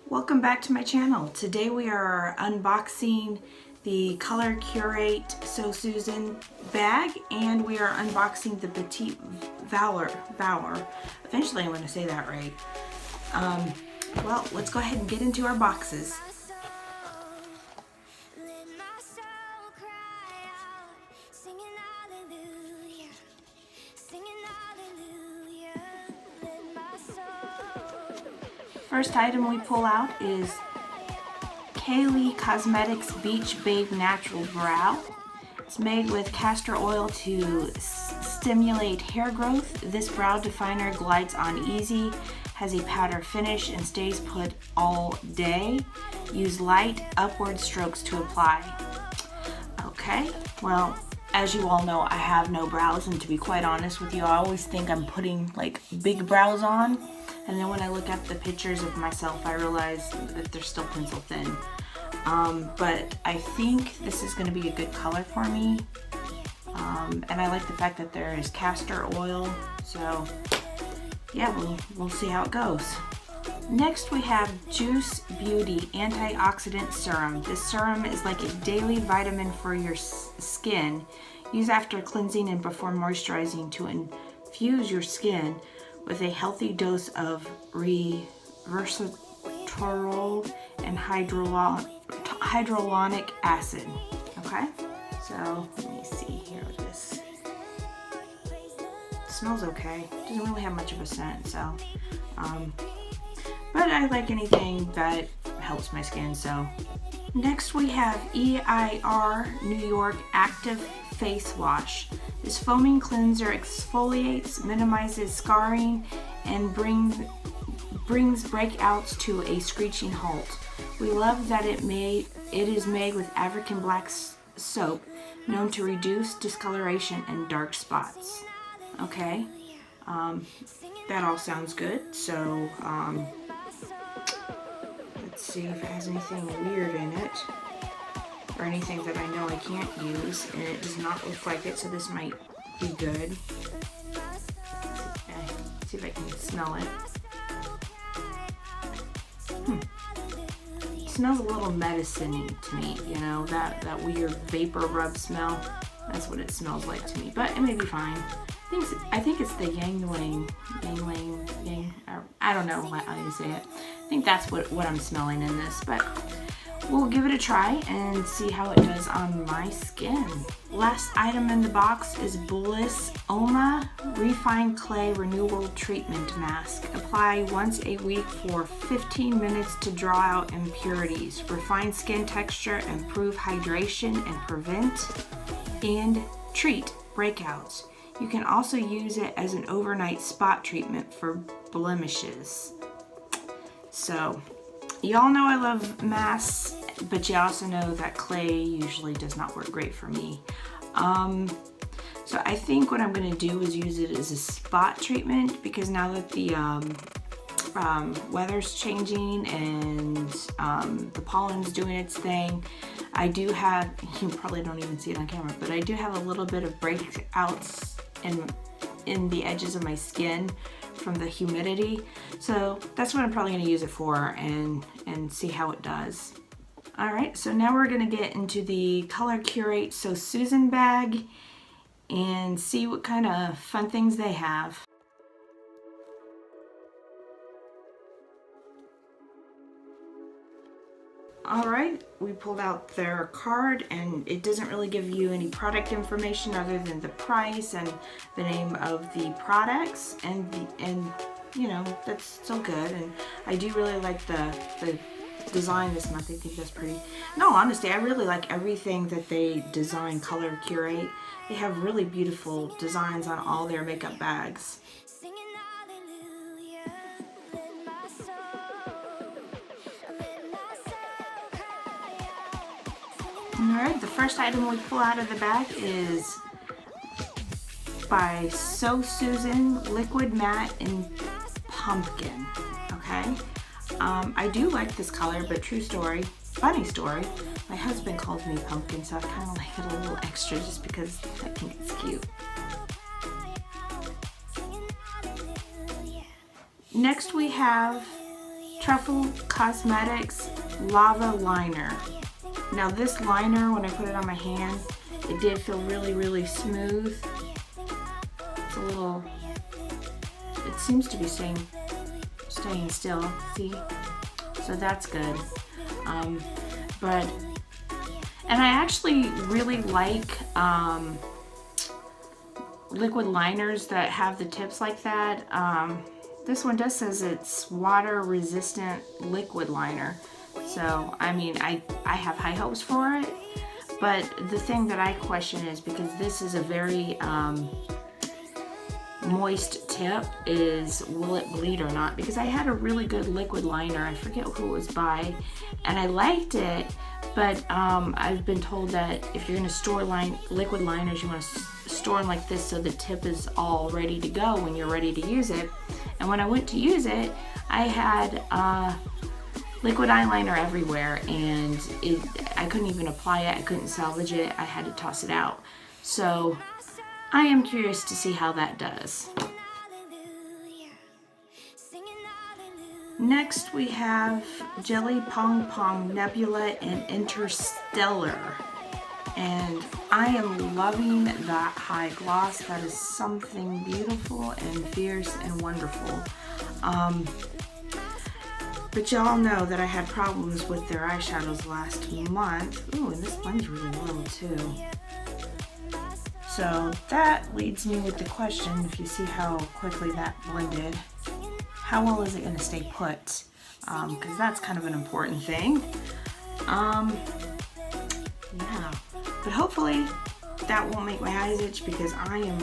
Welcome back to my channel. Today we are unboxing the Color Curate So Susan bag, and we are unboxing the Petit Vour. Eventually I'm going to say that right. Well, let's go ahead and get into our boxes. First item we pull out is CALEY Cosmetics Beach Babe Natural Brow. It's made with castor oil to stimulate hair growth. This brow definer glides on easy, has a powder finish, and stays put all day. Use light upward strokes to apply. Okay, well, as you all know, I have no brows, and to be quite honest with you, I always think I'm putting like big brows on. And then when I look at the pictures of myself, I realize that they're still pencil thin. But I think this is going to be a good color for me. And I like the fact that there is castor oil. So yeah, we'll see how it goes. Next we have Juice Beauty Antioxidant Serum. This serum is like a daily vitamin for your skin. Use after cleansing and before moisturizing to infuse your skin with a healthy dose of resveratrol and hyaluronic acid. Okay, so let me see here with this. It smells okay. It doesn't really have much of a scent, so but I like anything that helps my skin. So next we have EIR New York Active Face Wash. This foaming cleanser exfoliates, minimizes scarring, and brings breakouts to a screeching halt. We love that it is made with African black soap, known to reduce discoloration and dark spots. Okay, that all sounds good. So let's see if it has anything weird in it, or anything that I know I can't use, and it does not look like it, so this might be good. See if I can smell it. It smells a little medicine-y to me, you know, that weird vapor rub smell. That's what it smells like to me, but it may be fine. I think it's the Yang, I don't know how you say it. I think that's what I'm smelling in this, but we'll give it a try and see how it does on my skin. Last item in the box is BLISSOMA Refined Clay Renewal Treatment Mask. Apply once a week for 15 minutes to draw out impurities, refine skin texture, improve hydration, and prevent and treat breakouts. You can also use it as an overnight spot treatment for blemishes. So, y'all know I love masks, but you also know that clay usually does not work great for me. So I think what I'm going to do is use it as a spot treatment, because now that the weather's changing and the pollen's doing its thing, I do have, you probably don't even see it on camera, but I do have a little bit of breakouts in the edges of my skin from the humidity. So that's what I'm probably going to use it for, and see how it does. Alright, so now we're going to get into the Color Curate So Susan bag and see what kind of fun things they have. Alright, we pulled out their card, and it doesn't really give you any product information other than the price and the name of the products, and you know, that's still good. And I do really like the design this month. I think that's pretty. No, honestly, I really like everything that they design. Color Curate, they have really beautiful designs on all their makeup bags. Alright, the first item we pull out of the bag is by So Susan Liquid Matte in Pumpkin. Okay, I do like this color, but true story, funny story, my husband called me Pumpkin, so I kind of like it a little extra just because I think it's cute. Next we have Truffle Cosmetics Lava Liner. Now this liner, when I put it on my hand, it did feel really, really smooth. It's a little, it seems to be staying still, see? So that's good. And I actually really like liquid liners that have the tips like that. This one does says it's water resistant liquid liner. So, I mean, I have high hopes for it, but the thing that I question is, because this is a very moist tip, is will it bleed or not? Because I had a really good liquid liner, I forget who it was by, and I liked it, but I've been told that if you're going to store liquid liners, you want to store them like this so the tip is all ready to go when you're ready to use it. And when I went to use it, I had liquid eyeliner everywhere, and I couldn't even apply it, I couldn't salvage it, I had to toss it out. So I am curious to see how that does. Next we have Jelly Pong Nebula and Interstellar. And I am loving that high gloss. That is something beautiful and fierce and wonderful. But y'all know that I had problems with their eyeshadows last month. Ooh, and this one's really low too. So that leads me with the question, if you see how quickly that blended, how well is it going to stay put? Because that's kind of an important thing. Yeah, but hopefully that won't make my eyes itch, because I am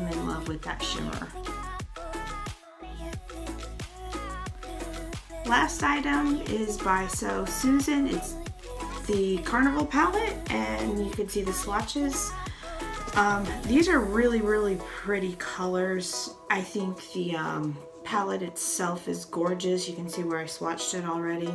in love with that shimmer. Last item is by Susan. It's the Carnival palette, and you can see the swatches. These are really, really pretty colors. I think the palette itself is gorgeous. You can see where I swatched it already,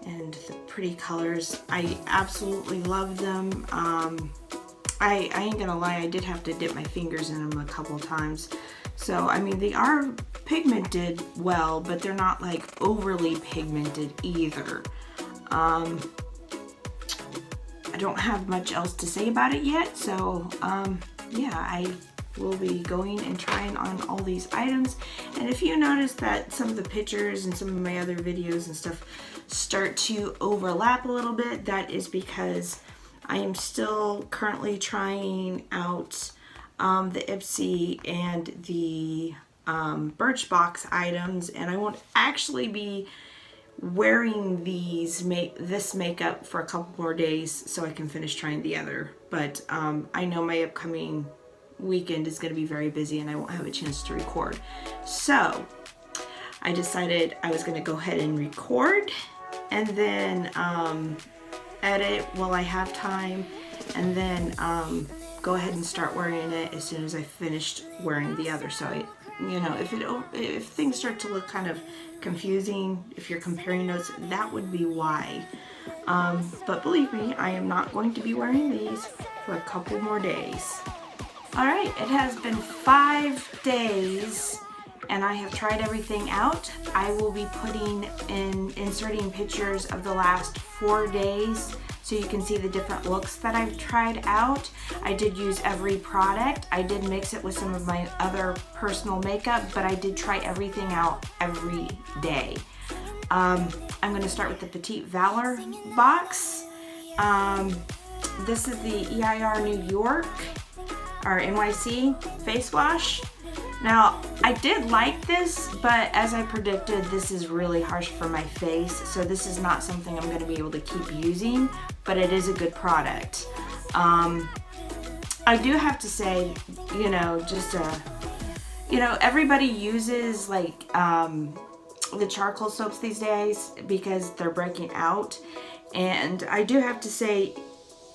and the pretty colors. I absolutely love them. I ain't gonna lie, I did have to dip my fingers in them a couple times. So, I mean, they are pigmented well, but they're not like overly pigmented either. I don't have much else to say about it yet, so yeah, I will be going and trying on all these items. And if you notice that some of the pictures and some of my other videos and stuff start to overlap a little bit, that is because I am still currently trying out the Ipsy and the Birchbox items, and I won't actually be wearing this makeup for a couple more days so I can finish trying the other. But I know my upcoming weekend is going to be very busy and I won't have a chance to record. So I decided I was going to go ahead and record and then edit while I have time, and then go ahead and start wearing it as soon as I finished wearing the other. So you know, if things start to look kind of confusing, if you're comparing notes, that would be why. But believe me, I am not going to be wearing these for a couple more days. Alright, it has been 5 days and I have tried everything out. I will be inserting pictures of the last 4 days so you can see the different looks that I've tried out. I did use every product. I did mix it with some of my other personal makeup, but I did try everything out every day. I'm going to start with the Petit Vour box. This is the EIR New York or NYC face wash. Now, I did like this, but as I predicted, this is really harsh for my face, so this is not something I'm going to be able to keep using, but it is a good product. I do have to say, you know, everybody uses like the charcoal soaps these days because they're breaking out, and I do have to say,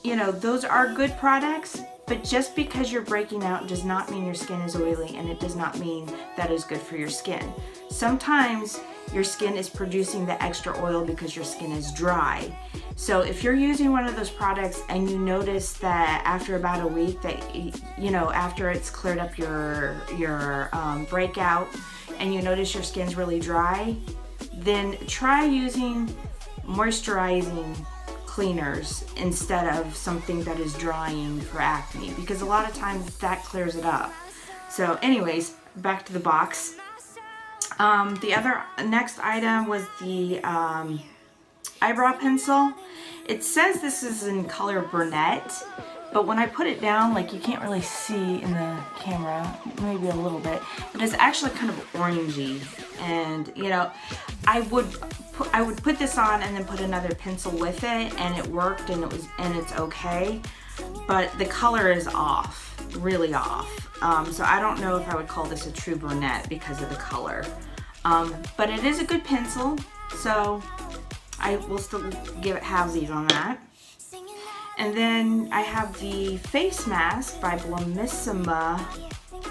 you know, those are good products, but just because you're breaking out does not mean your skin is oily, and it does not mean that is good for your skin. Sometimes your skin is producing the extra oil because your skin is dry. So if you're using one of those products and you notice that after about a week that, you know, after it's cleared up your breakout and you notice your skin's really dry, then try using moisturizing cleaners instead of something that is drying for acne, because a lot of times that clears it up. So anyways, back to the box. The next item was the eyebrow pencil. It says this is in color brunette, but when I put it down, like, you can't really see in the camera, maybe a little bit, but it's actually kind of orangey. And you know, I would put this on and then put another pencil with it, and it worked, and it's okay, but the color is off, really off. So I don't know if I would call this a true brunette because of the color. But it is a good pencil, so I will still give it halvesies on that. And then I have the face mask by BLISSOMA.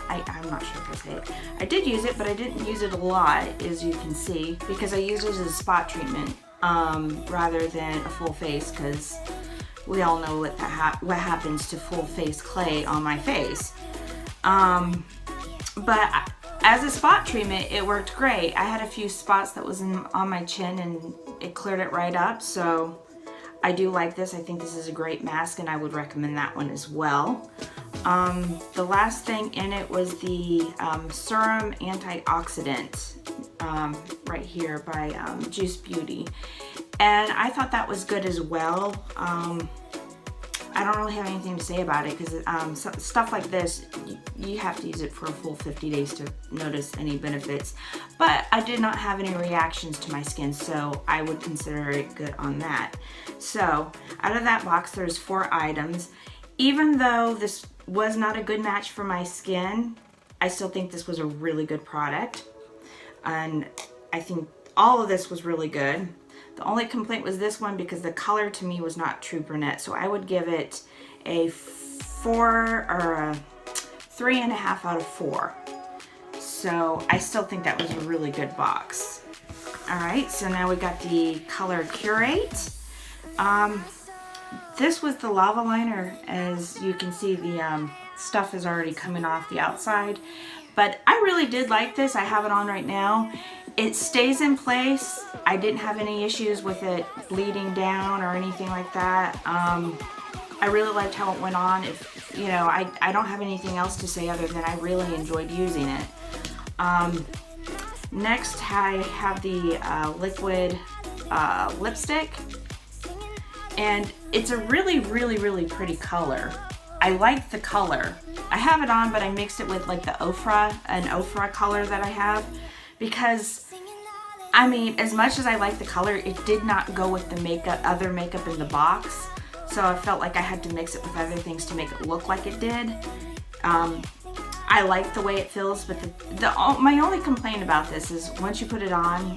I'm not sure if I say it. I did use it, but I didn't use it a lot, as you can see, because I used it as a spot treatment rather than a full face, because we all know what happens to full face clay on my face. But as a spot treatment, it worked great. I had a few spots that was on my chin, and it cleared it right up, so I do like this. I think this is a great mask, and I would recommend that one as well. The last thing in it was the Serum Antioxidant right here by Juice Beauty, and I thought that was good as well. I don't really have anything to say about it, because stuff like this, you have to use it for a full 50 days to notice any benefits. But I did not have any reactions to my skin, so I would consider it good on that. So out of that box, there's 4 items. Even though this was not a good match for my skin, I still think this was a really good product. And I think all of this was really good. The only complaint was this one, because the color to me was not true brunette. So I would give it a 3.5 out of 4. So I still think that was a really good box. All right, so now we got the color Curate. This was the lava liner. As you can see, the stuff is already coming off the outside. But I really did like this. I have it on right now. It stays in place. I didn't have any issues with it bleeding down or anything like that. I really liked how it went on. If you know, I don't have anything else to say other than I really enjoyed using it. Next, I have the liquid lipstick, and it's a really, really, really pretty color. I like the color. I have it on, but I mixed it with like the an Ofra color that I have, because I mean, as much as I like the color, it did not go with the other makeup in the box. So I felt like I had to mix it with other things to make it look like it did. I like the way it feels, but my only complaint about this is once you put it on,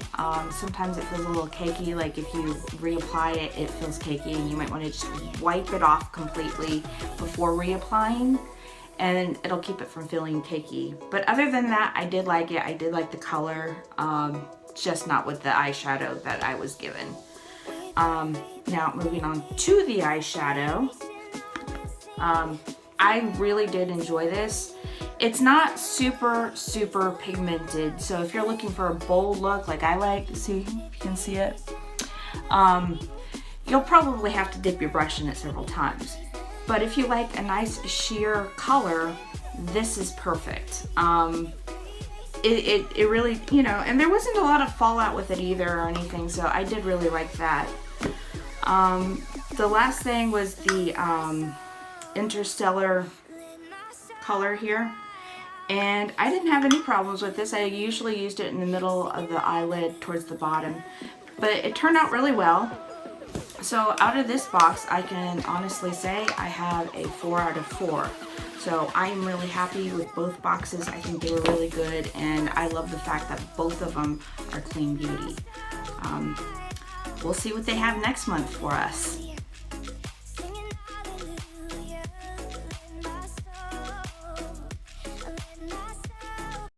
sometimes it feels a little cakey. Like if you reapply it, it feels cakey, and you might want to just wipe it off completely before reapplying, and it'll keep it from feeling cakey. But other than that, I did like it. I did like the color, just not with the eyeshadow that I was given. Now moving on to the eyeshadow. I really did enjoy this. It's not super, super pigmented, so if you're looking for a bold look like I like, see if you can see it, you'll probably have to dip your brush in it several times. But if you like a nice sheer color, this is perfect. It really, you know, and there wasn't a lot of fallout with it either or anything, so I did really like that. The last thing was the Interstellar color here, and I didn't have any problems with this. I usually used it in the middle of the eyelid towards the bottom, but it turned out really well. So out of this box, I can honestly say I have a 4 out of 4. So I am really happy with both boxes. I think they were really good, and I love the fact that both of them are clean beauty. We'll see what they have next month for us.